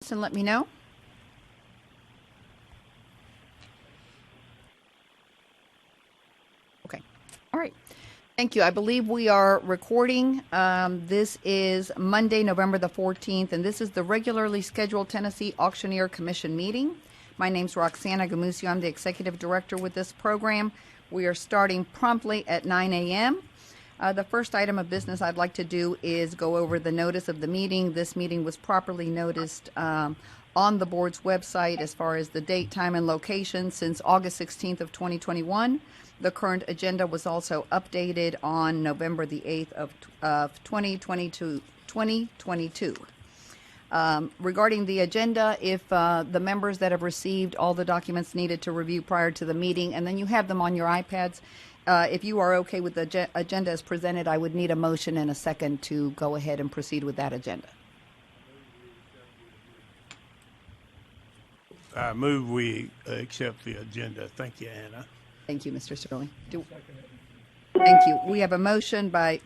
comments and let me know. Okay. All right. Thank you. I believe we are recording. This is Monday, November the 14th, and this is the regularly scheduled Tennessee Auctioneer Commission meeting. My name's Roxana Gamusio. I'm the executive director with this program. We are starting promptly at 9 a.m. The first item of business I'd like to do is go over the notice of the meeting. This meeting was properly noticed on the board's website as far as the date, time, and location since August 16th of 2021. The current agenda was also updated on November the 8th of 2022. Regarding the agenda, if the members that have received all the documents needed to review prior to the meeting, and then you have them on your iPads, if you are okay with the agenda as presented, I would need a motion and a second to go ahead and proceed with that agenda. I move we accept the agenda. Thank you, Anna. Thank you, Mr. Sterling. Thank you. We have a motion by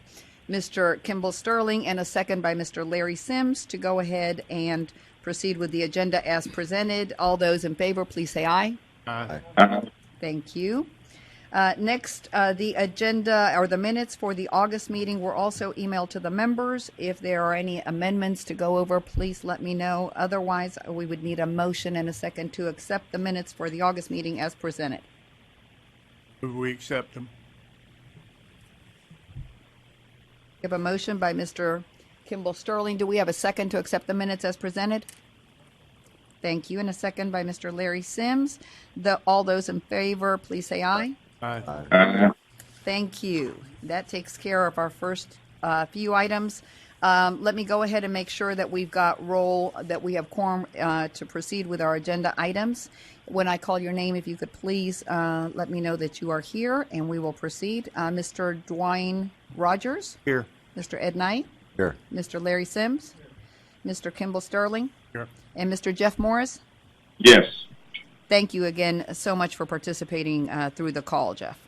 Mr. Kimball Sterling and a second by Mr. Larry Sims to go ahead and proceed with the agenda as presented. All those in favor, please say aye. Aye. Thank you. Next, the agenda or the minutes for the August meeting were also emailed to the members. If there are any amendments to go over, please let me know. Otherwise, we would need a motion and a second to accept the minutes for the August meeting as presented. We accept them. We have a motion by Mr. Kimball Sterling. Do we have a second to accept the minutes as presented? Thank you. And a second by Mr. Larry Sims. All those in favor, please say aye. Aye. Thank you. That takes care of our first few items. Let me go ahead and make sure that we have quorum to proceed with our agenda items. When I call your name, if you could please let me know that you are here, and we will proceed. Mr. Dwayne Rogers? Here. Mr. Ed Knight? Here. Mr. Larry Sims? Mr. Kimball Sterling? Here. And Mr. Jeff Morris? Yes. Thank you again so much for participating through the call, Jeff.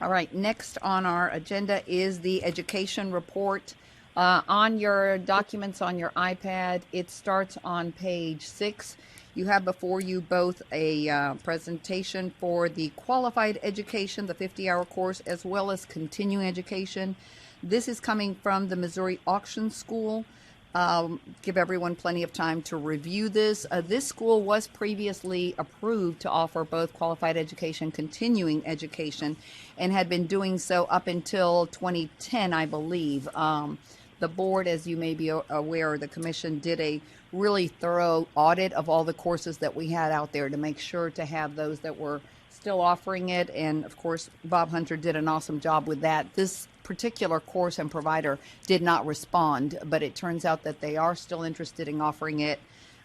All right, next on our agenda is the education report. On your documents on your iPad, it starts on page 6. You have before you both a presentation for the qualified education, the 50-hour course, as well as continuing education. This is coming from the Missouri Auction School. Give everyone plenty of time to review this. This school was previously approved to offer both qualified education, continuing education, and had been doing so up until 2010, I believe. The board, as you may be aware, the commission did a really thorough audit of all the courses that we had out there to make sure to have those that were still offering it. And of course, Bob Hunter did an awesome job with that. This particular course and provider did not respond, but it turns out that they are still interested in offering it.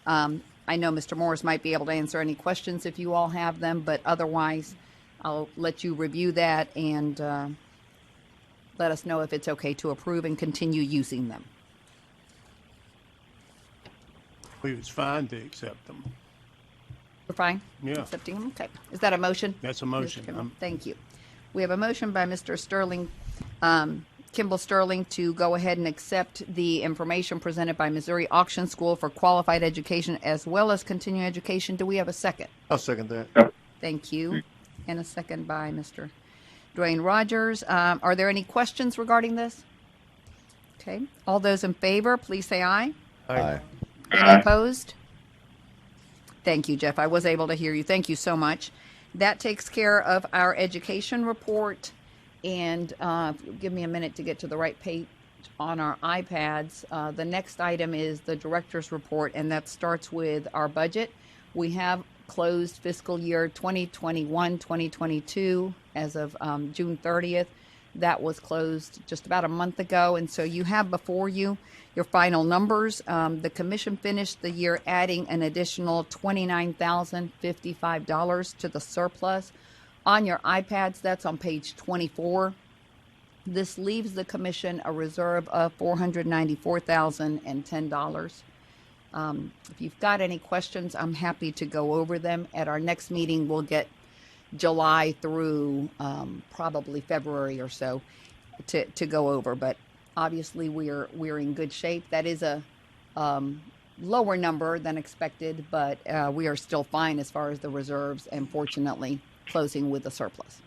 I know Mr. Morris might be able to answer any questions if you all have them, but otherwise I'll let you review that and let us know if it's okay to approve and continue using them. I believe it's fine to accept them. We're fine? Yeah. Accepting them? Okay. Is that a motion? That's a motion. Thank you. We have a motion by Mr. Sterling, Kimball Sterling, to go ahead and accept the information presented by Missouri Auction School for qualified education as well as continuing education. Do we have a second? I'll second that. Thank you. And a second by Mr. Dwayne Rogers. Are there any questions regarding this? Okay. All those in favor, please say aye. Aye. Any opposed? Thank you, Jeff. I was able to hear you. Thank you so much. That takes care of our education report. And give me a minute to get to the right page on our iPads. The next item is the director's report, and that starts with our budget. We have closed fiscal year 2021-2022 as of June 30th. That was closed just about a month ago, and so you have before you your final numbers. The commission finished the year adding an additional $29,055 to the surplus. On your iPads, that's on page 24. This leaves the commission a reserve of $494,010. If you've got any questions, I'm happy to go over them. At our next meeting, we'll get July through probably February or so to go over. But obviously, we're in good shape. That is a lower number than expected, but we are still fine as far as the reserves, and fortunately closing with a surplus.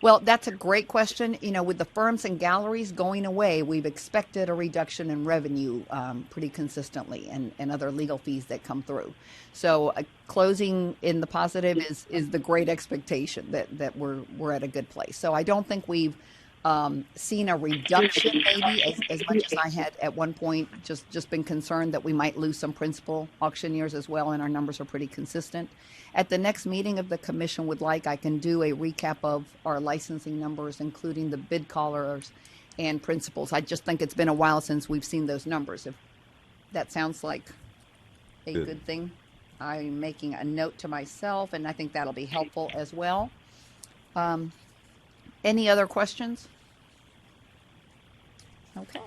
Well, that's a great question. You know, with the firms and galleries going away, we've expected a reduction in revenue pretty consistently, and other legal fees that come through. So closing in the positive is the great expectation that we're at a good place. So I don't think we've seen a reduction maybe as much as I had at one point just been concerned that we might lose some principal auctioneers as well, and our numbers are pretty consistent. At the next meeting of the commission would like, I can do a recap of our licensing numbers, including the bid callers and principals. I just think it's been a while since we've seen those numbers. If that sounds like a good thing, I'm making a note to myself, and I think that'll be helpful as well. Any other questions? Okay.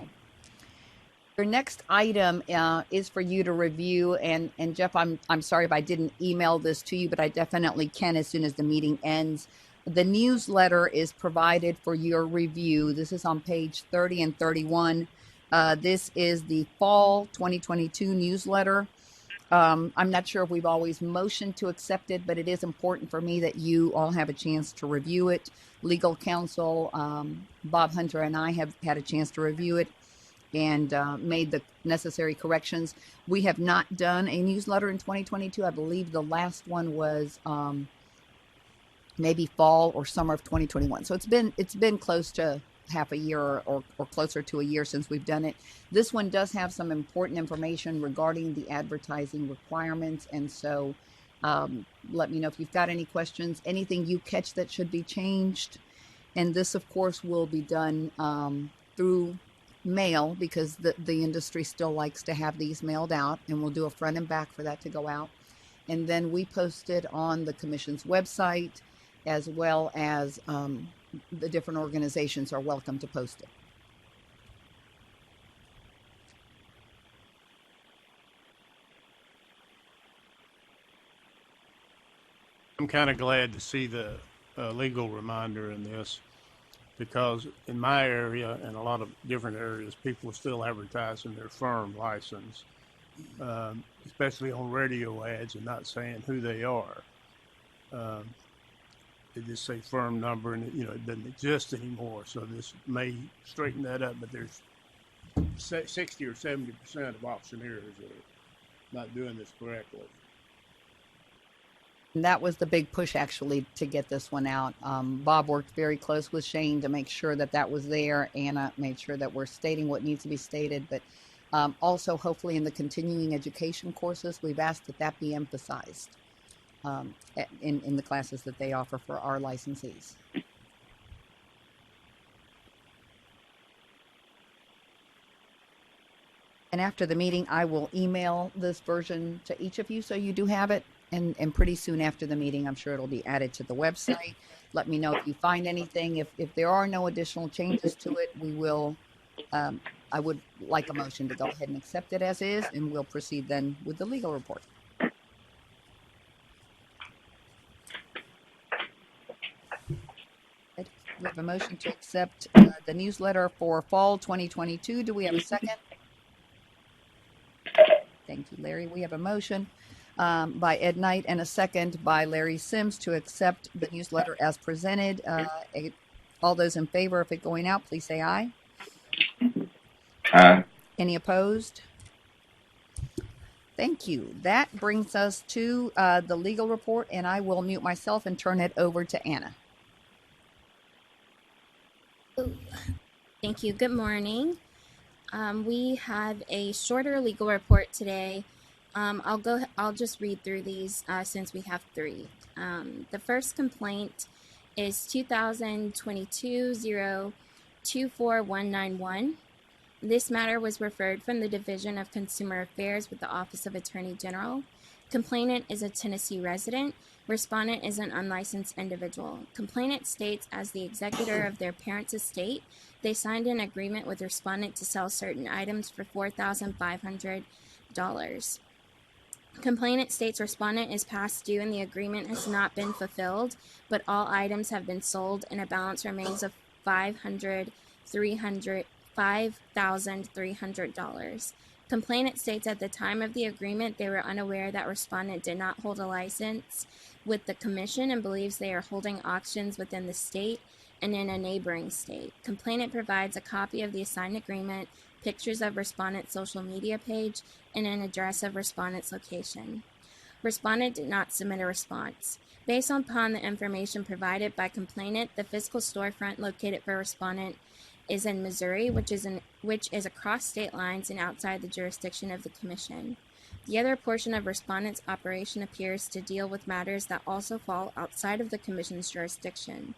Your next item is for you to review, and Jeff, I'm sorry if I didn't email this to you, but I definitely can as soon as the meeting ends. The newsletter is provided for your review. This is on page 30 and 31. This is the fall 2022 newsletter. I'm not sure if we've always motioned to accept it, but it is important for me that you all have a chance to review it. Legal counsel, Bob Hunter, and I have had a chance to review it and made the necessary corrections. We have not done a newsletter in 2022. I believe the last one was maybe fall or summer of 2021. So it's been close to half a year or closer to a year since we've done it. This one does have some important information regarding the advertising requirements, and so let me know if you've got any questions, anything you catch that should be changed. And this, of course, will be done through mail, because the industry still likes to have these mailed out, and we'll do a front and back for that to go out. And then we post it on the commission's website, as well as the different organizations are welcome to post it. I'm kind of glad to see the legal reminder in this, because in my area and a lot of different areas, people are still advertising their firm license, especially on radio ads, and not saying who they are. They just say firm number, and it doesn't exist anymore. So this may straighten that up, but there's 60 or 70% of auctioneers are not doing this correctly. And that was the big push, actually, to get this one out. Bob worked very close with Shane to make sure that was there. Anna made sure that we're stating what needs to be stated. But also, hopefully, in the continuing education courses, we've asked that be emphasized in the classes that they offer for our licensees. And after the meeting, I will email this version to each of you so you do have it. And pretty soon after the meeting, I'm sure it'll be added to the website. Let me know if you find anything. If there are no additional changes to it, we will, I would like a motion to go ahead and accept it as is, and we'll proceed then with the legal report. We have a motion to accept the newsletter for fall 2022. Do we have a second? Thank you, Larry. We have a motion by Ed Knight and a second by Larry Sims to accept the newsletter as presented. All those in favor of it going out, please say aye. Aye. Any opposed? Thank you. That brings us to the legal report, and I will mute myself and turn it over to Anna. Thank you. Good morning. We have a shorter legal report today. I'll just read through these since we have three. The first complaint is 2022-024191. This matter was referred from the Division of Consumer Affairs with the Office of Attorney General. Complainant is a Tennessee resident. Respondent is an unlicensed individual. Complainant states, as the executor of their parents' estate, they signed an agreement with respondent to sell certain items for $4,500. Complainant states respondent is past due and the agreement has not been fulfilled, but all items have been sold and a balance remains of $5,300. Complainant states at the time of the agreement they were unaware that respondent did not hold a license with the commission and believes they are holding auctions within the state and in a neighboring state. Complainant provides a copy of the assigned agreement, pictures of respondent's social media page, and an address of respondent's location. Respondent did not submit a response. Based upon the information provided by complainant, the physical storefront located for respondent is in Missouri, which is across state lines and outside the jurisdiction of the commission. The other portion of respondent's operation appears to deal with matters that also fall outside of the commission's jurisdiction.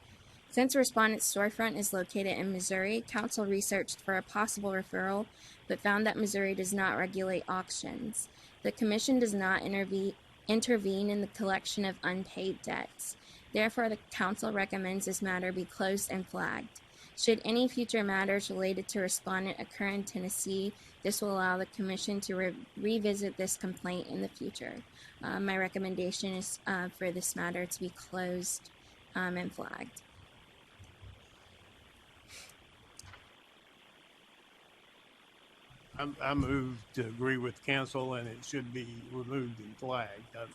Since respondent's storefront is located in Missouri, counsel researched for a possible referral, but found that Missouri does not regulate auctions. The commission does not intervene in the collection of unpaid debts. Therefore, the council recommends this matter be closed and flagged. Should any future matters related to respondent occur in Tennessee, this will allow the commission to revisit this complaint in the future. My recommendation is for this matter to be closed and flagged. I move to agree with council, and it should be removed and flagged. I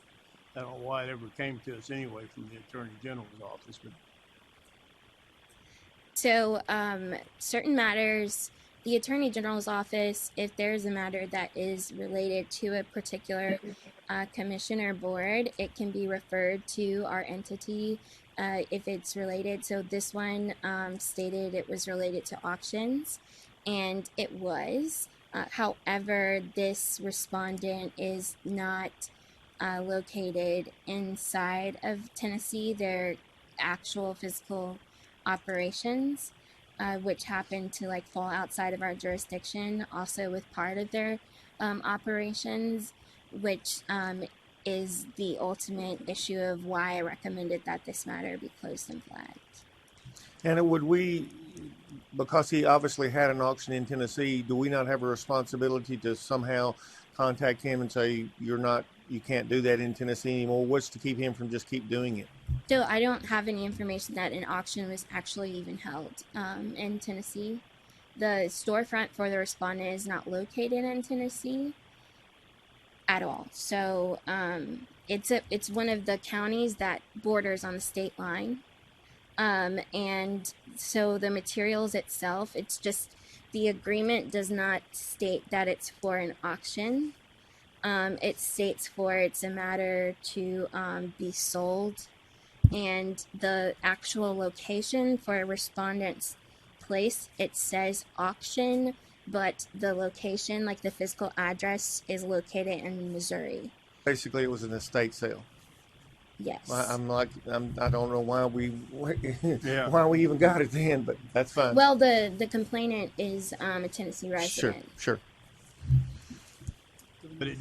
don't know why it ever came to us anyway from the Attorney General's office, but So, certain matters, the Attorney General's office, if there's a matter that is related to a particular commission or board, it can be referred to our entity if it's related. So this one stated it was related to auctions, and it was. However, this respondent is not located inside of Tennessee. Their actual physical operations, which happen to like fall outside of our jurisdiction, also with part of their operations, which is the ultimate issue of why I recommended that this matter be closed and flagged. And would we, because he obviously had an auction in Tennessee, do we not have a responsibility to somehow contact him and say you can't do that in Tennessee anymore? What's to keep him from just keep doing it? So I don't have any information that an auction was actually even held in Tennessee. The storefront for the respondent is not located in Tennessee at all. So it's one of the counties that borders on the state line. And so the materials itself, it's just the agreement does not state that it's for an auction. It states it's a matter to be sold, and the actual location for a respondent's place, it says auction, but the location, like the physical address, is located in Missouri. Basically, it was an estate sale. Yes. I don't know why we Yeah. why we even got it then, but that's fine. Well, the complainant is a Tennessee resident. Sure. But it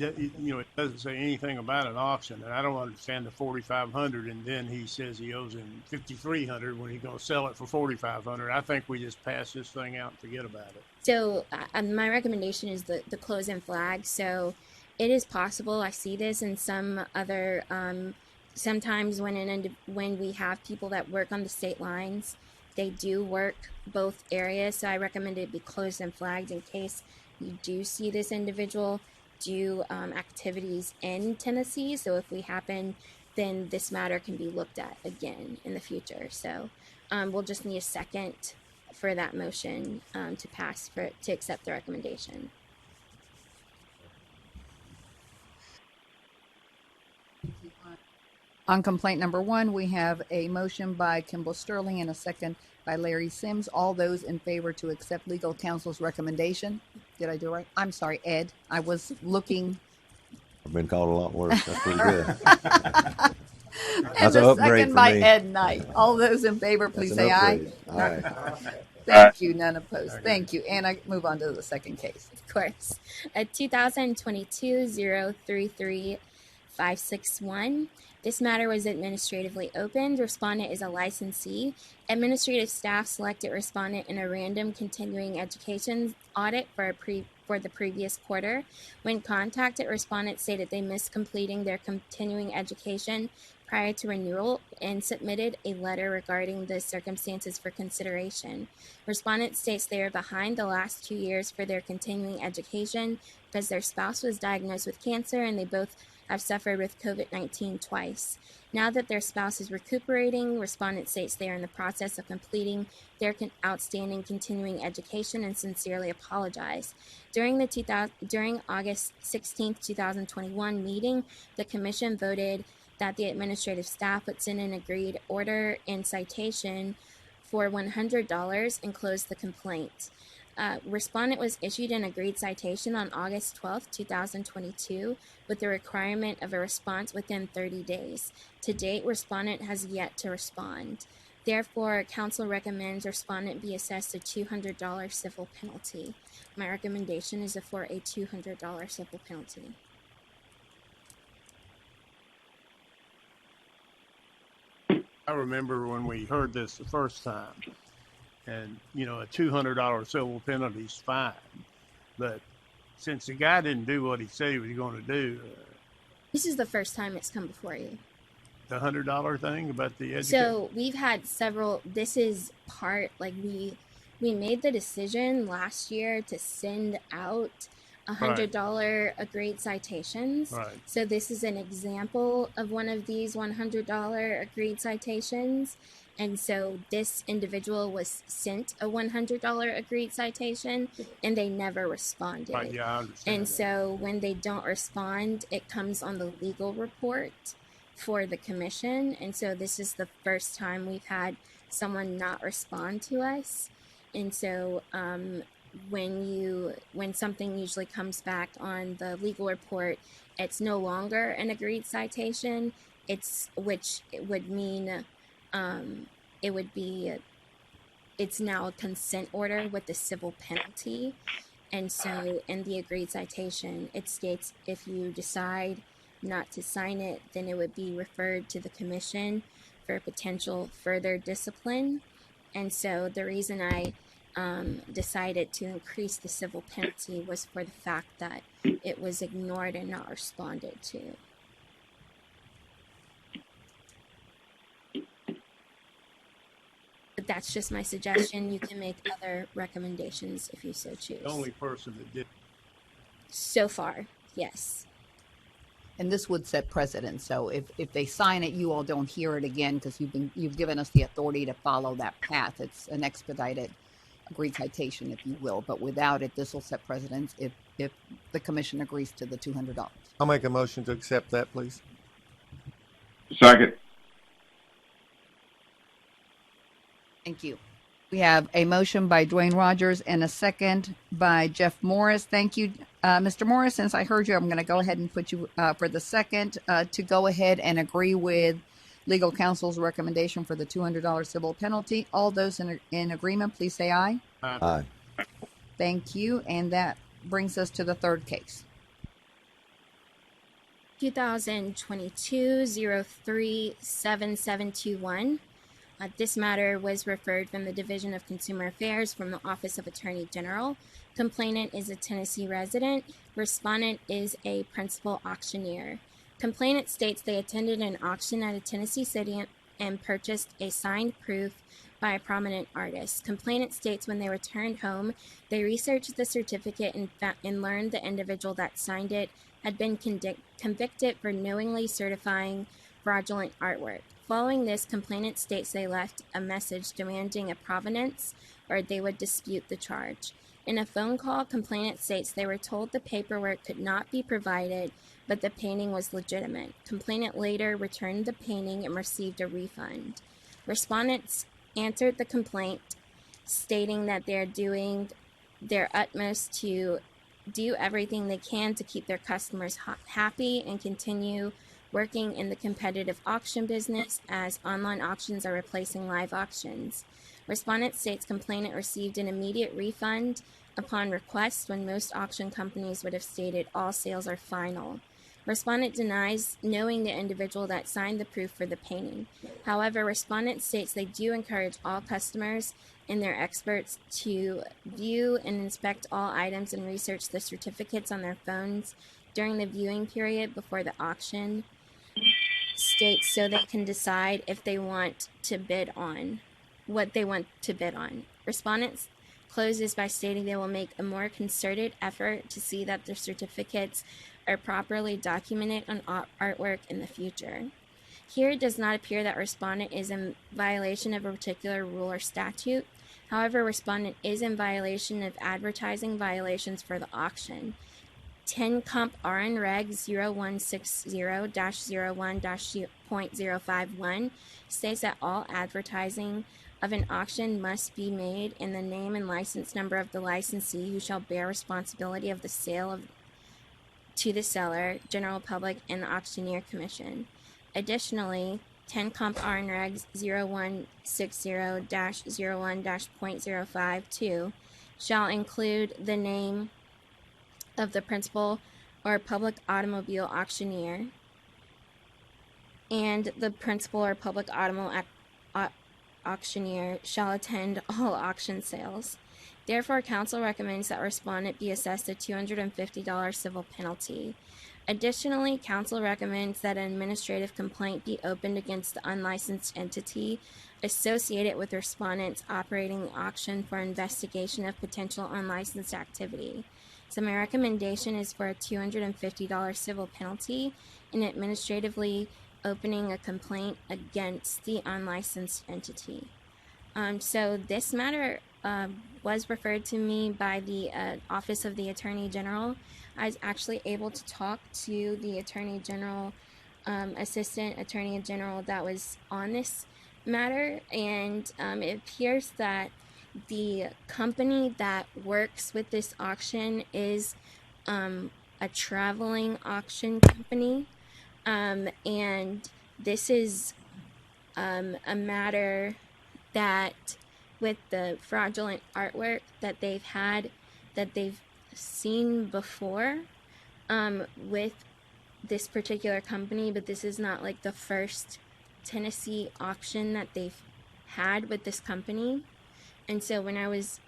doesn't say anything about an auction, and I don't understand the $4,500. And then he says he owes him $5,300 when he's going to sell it for $4,500. I think we just pass this thing out and forget about it. So my recommendation is the close and flag. So it is possible. I see this in some other. Sometimes when we have people that work on the state lines, they do work both areas. So I recommend it be closed and flagged in case you do see this individual do activities in Tennessee. So if we happen, then this matter can be looked at again in the future. So we'll just need a second for that motion to pass to accept the recommendation. On complaint number 1, we have a motion by Kimball Sterling and a second by Larry Sims. All those in favor to accept legal counsel's recommendation. Did I do it right? I'm sorry, Ed. I was looking. I've been called a lot worse. That's pretty good. And That's an the upgrade second for by me. Ed Knight. All those in favor, please That's say an aye. upgrade. Aye. Thank you. None opposed. Thank you. And I move on to the second case. Of course. 2022-033-561. This matter was administratively opened. Respondent is a licensee. Administrative staff selected respondent in a random continuing education audit for a for the previous quarter. When contacted, respondents stated they missed completing their continuing education prior to renewal and submitted a letter regarding the circumstances for consideration. Respondent states they are behind the last 2 years for their continuing education because their spouse was diagnosed with cancer and they both have suffered with COVID-19 twice. Now that their spouse is recuperating, respondent states they are in the process of completing their outstanding continuing education and sincerely apologize. During August 16, 2021 meeting, the commission voted that the administrative staff would send an agreed order and citation for $100 and close the complaint. Respondent was issued an agreed citation on August 12, 2022, with the requirement of a response within 30 days. To date, respondent has yet to respond. Therefore, counsel recommends respondent be assessed a $200 civil penalty. My recommendation is for a $200 civil penalty. I remember when we heard this the first time, and a $200 civil penalty is fine, but since the guy didn't do what he said he was going to do, This is the first time it's come before you. the $100 thing about the education. So we've had several. This is part we made the decision last year to send out $100 agreed citations. Right. So this is an example of one of these $100 agreed citations. And so this individual was sent a $100 agreed citation and they never responded. Right, yeah, I understand. And so when they don't respond, it comes on the legal report for the commission. And so this is the first time we've had someone not respond to us. And so when something usually comes back on the legal report, it's no longer an agreed citation. It's now a consent order with the civil penalty. And so in the agreed citation, it states if you decide not to sign it, then it would be referred to the commission for potential further discipline. And so the reason I decided to increase the civil penalty was for the fact that it was ignored and not responded to. But that's just my suggestion. You can make other recommendations if you so choose. The only person that did. So far, yes. And this would set precedent. So if they sign it, you all don't hear it again because you've given us the authority to follow that path. It's an expedited agreed citation, if you will. But without it, this will set precedence if the commission agrees to the $200. I'll make a motion to accept that, please. Second. Thank you. We have a motion by Dwayne Rogers and a second by Jeff Morris. Thank you, Mr. Morris. Since I heard you, I'm going to go ahead and put you for the second to go ahead and agree with legal counsel's recommendation for the $200 civil penalty. All those in agreement, please say aye. Aye. Thank you. And that brings us to the third case. 2022-03-7721. This matter was referred from the Division of Consumer Affairs from the Office of Attorney General. Complainant is a Tennessee resident. Respondent is a principal auctioneer. Complainant states they attended an auction at a Tennessee city and purchased a signed proof by a prominent artist. Complainant states when they returned home, they researched the certificate and learned the individual that signed it had been convicted for knowingly certifying fraudulent artwork. Following this, complainant states they left a message demanding a provenance or they would dispute the charge. In a phone call, complainant states they were told the paperwork could not be provided, but the painting was legitimate. Complainant later returned the painting and received a refund. Respondents answered the complaint, stating that they're doing their utmost to do everything they can to keep their customers happy and continue working in the competitive auction business as online auctions are replacing live auctions. Respondent states complainant received an immediate refund upon request when most auction companies would have stated all sales are final. Respondent denies knowing the individual that signed the proof for the painting. However, respondent states they do encourage all customers and their experts to view and inspect all items and research the certificates on their phones during the viewing period before the auction states, so they can decide if they want to bid on what they want to bid on. Respondents closes by stating they will make a more concerted effort to see that their certificates are properly documented on artwork in the future. Here it does not appear that respondent is in violation of a particular rule or statute. However, respondent is in violation of advertising violations for the auction. 10 Comp RN Reg 0160-01-.051 states that all advertising of an auction must be made in the name and license number of the licensee, who shall bear responsibility of the sale to the seller, general public, and the auctioneer commission. Additionally, 10 Comp RN Reg 0160-01-.052 shall include the name of the principal or public automobile auctioneer, and the principal or public auctioneer shall attend all auction sales. Therefore, counsel recommends that respondent be assessed a $250 civil penalty. Additionally, counsel recommends that an administrative complaint be opened against the unlicensed entity associated with respondents operating the auction for investigation of potential unlicensed activity. So my recommendation is for a $250 civil penalty and administratively opening a complaint against the unlicensed entity. So this matter was referred to me by the Office of the Attorney General. I was actually able to talk to the Attorney General, Assistant Attorney General that was on this matter, and it appears that the company that works with this auction is a traveling auction company, and this is a matter that, with the fraudulent artwork that they've seen before with this particular company, but this is not like the first Tennessee auction that they've had with this company. And so when I was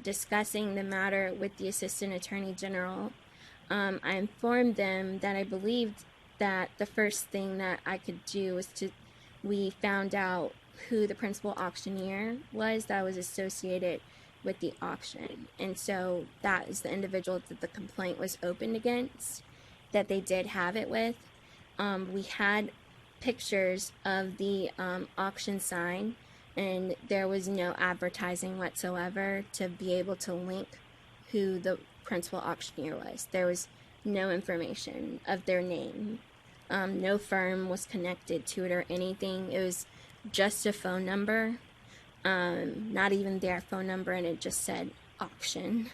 discussing the matter with the Assistant Attorney General, I informed them that I believed that the first thing that I could do was we found out who the principal auctioneer was that was associated with the auction. And so that is the individual that the complaint was opened against, that they did have it with. We had pictures of the auction sign, and there was no advertising whatsoever to be able to link who the principal auctioneer was. There was no information of their name. No firm was connected to it or anything. It was just a phone number, not even their phone number, and it just said auction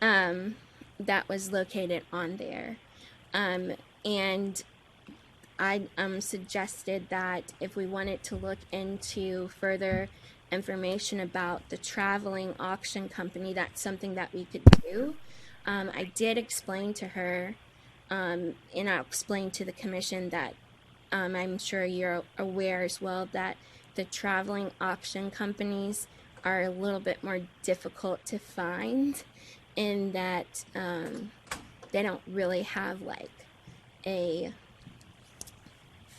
that was located on there. And I suggested that if we wanted to look into further information about the traveling auction company, that's something that we could do. I did explain to her, and I'll explain to the commission that I'm sure you're aware as well that the traveling auction companies are a little bit more difficult to find, in that they don't really have like a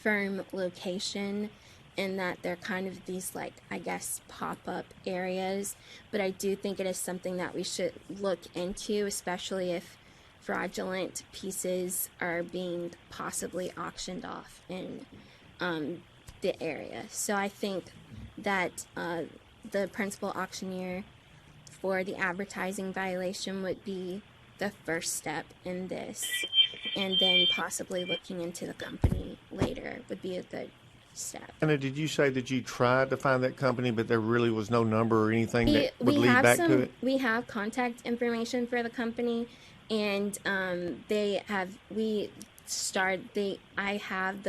firm location, in that they're kind of these, like, I guess, pop-up areas. But I do think it is something that we should look into, especially if fraudulent pieces are being possibly auctioned off in the area. So I think that the principal auctioneer for the advertising violation would be the first step in this, and then possibly looking into the company later would be a good step. Anna, did you say that you tried to find that company, but there really was no number or anything that would lead back to it? We have contact information for the company, and I have the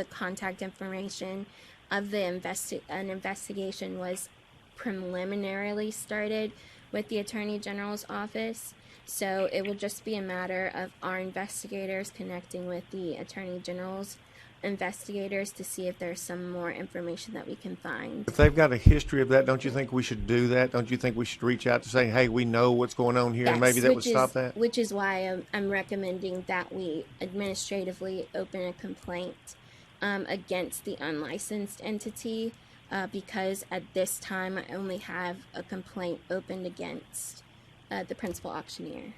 contact information of an investigation was preliminarily started with the Attorney General's office, So it will just be a matter of our investigators connecting with the Attorney General's investigators to see if there's some more information that we can find. If they've got a history of that, don't you think we should do that? Don't you think we should reach out to say, hey, we know what's going on here, and maybe that would stop that? Which is why I'm recommending that we administratively open a complaint against the unlicensed entity because at this time I only have a complaint opened against the principal auctioneer.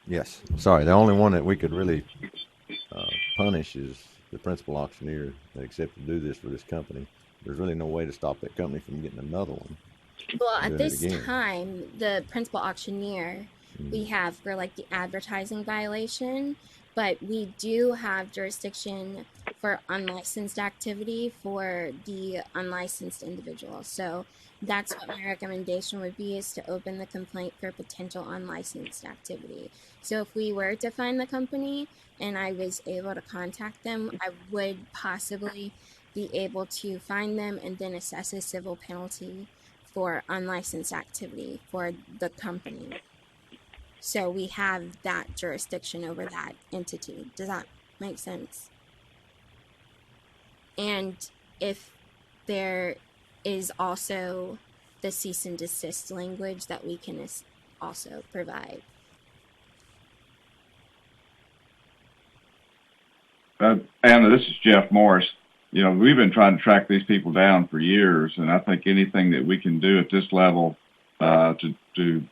Yes. Sorry. The only one that we could really punish is the principal auctioneer that accepted to do this for this company. There's really no way to stop that company from getting another one. Well, at doing it this again. time, the principal auctioneer we have for like the advertising violation, but we do have jurisdiction for unlicensed activity for the unlicensed individual. So that's what my recommendation would be, is to open the complaint for potential unlicensed activity. So if we were to find the company and I was able to contact them, I would possibly be able to find them and then assess a civil penalty for unlicensed activity for the company. So we have that jurisdiction over that entity. Does that make sense? And if there is also the cease and desist language that we can also provide. Anna, this is Jeff Morris. You know, we've been trying to track these people down for years, and I think anything that we can do at this level to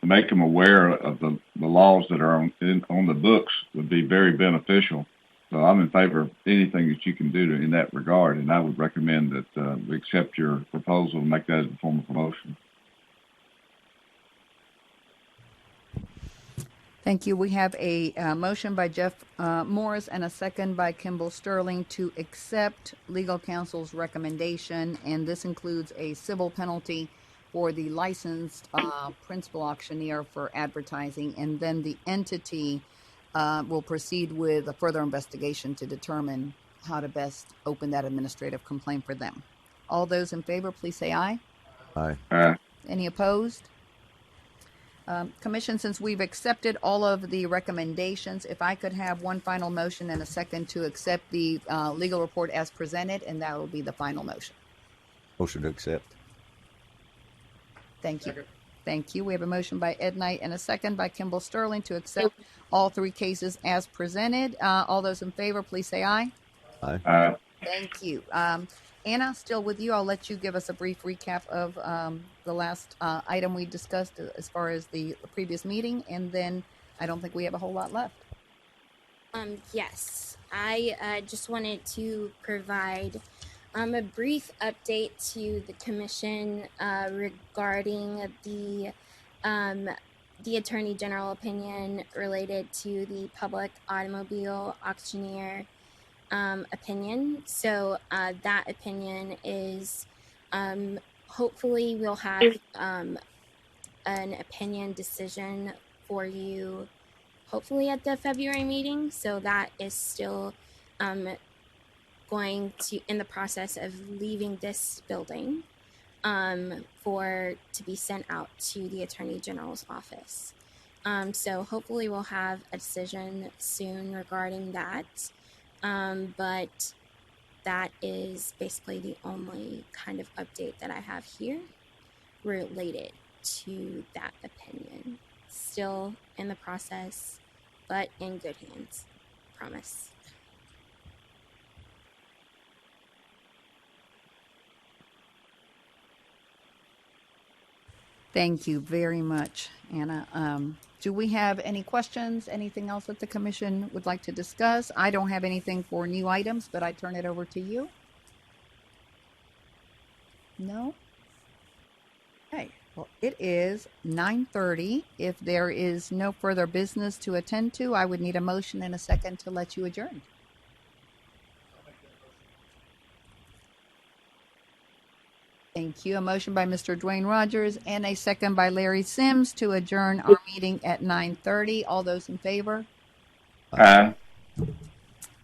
make them aware of the laws that are on the books would be very beneficial. So I'm in favor of anything that you can do in that regard, and I would recommend that we accept your proposal and make that in the form of a motion. Thank you. We have a motion by Jeff Morris and a second by Kimball Sterling to accept legal counsel's recommendation, and this includes a civil penalty for the licensed principal auctioneer for advertising, and then the entity will proceed with a further investigation to determine how to best open that administrative complaint for them. All those in favor, please say aye. Aye. Any opposed? Commission, since we've accepted all of the recommendations, if I could have one final motion and a second to accept the legal report as presented, and that will be the final motion. Motion to accept. Thank you. Thank you. We have a motion by Ed Knight and a second by Kimball Sterling to accept all three cases as presented. All those in favor, please say aye. Aye. Thank you. Anna, still with you. I'll let you give us a brief recap of the last item we discussed as far as the previous meeting, and then I don't think we have a whole lot left. Yes, I just wanted to provide a brief update to the commission regarding the Attorney General opinion related to the public automobile auctioneer opinion. So that opinion is hopefully we'll have an opinion decision for you hopefully at the February meeting. So that is still going to in the process of leaving this building to be sent out to the Attorney General's office. So hopefully we'll have a decision soon regarding that. But that is basically the only kind of update that I have here related to that opinion. Still in the process, but in good hands. Promise. Thank you very much, Anna. Do we have any questions? Anything else that the commission would like to discuss? I don't have anything for new items, but I turn it over to you. No? Okay. Well, it is 9:30. If there is no further business to attend to, I would need a motion and a second to let you adjourn. Thank you. A motion by Mr. Dwayne Rogers and a second by Larry Sims to adjourn our meeting at 9:30. All those in favor? Aye.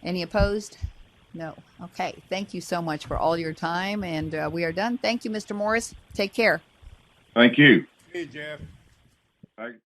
Any opposed? No. Okay. Thank you so much for all your time, and we are done. Thank you, Mr. Morris. Take care. Thank you. Hey, Jeff. Thank-